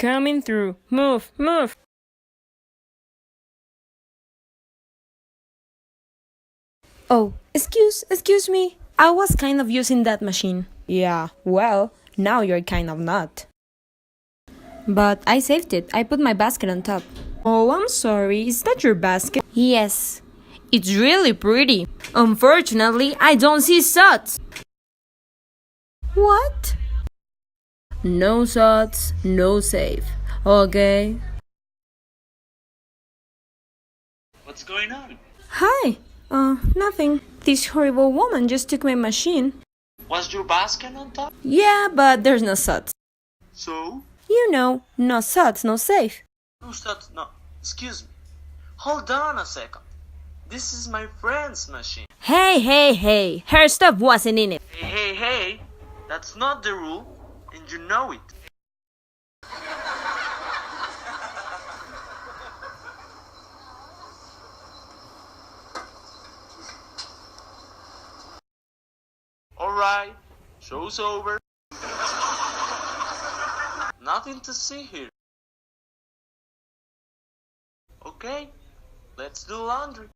Coming through. Move, move. Oh, excuse me. I was kind of using that machine. Yeah, well, now you're kind of not. But I saved it. I put my basket on top. Oh, I'm sorry. Is that your basket? Yes. It's really pretty. Unfortunately, I don't see sods. What? No sods, no save. Okay. What's going on? Hi. Nothing. This horrible woman just took my machine. Was your basket on top? Yeah, but there's no sods. So? You know, no sods, no save. No. Excuse me. Hold on a second. This is my friend's machine. Hey. Her stuff wasn't in it. Hey. That's not the rule, and you know it. Alright, show's over. Nothing to see here. Okay, let's do laundry.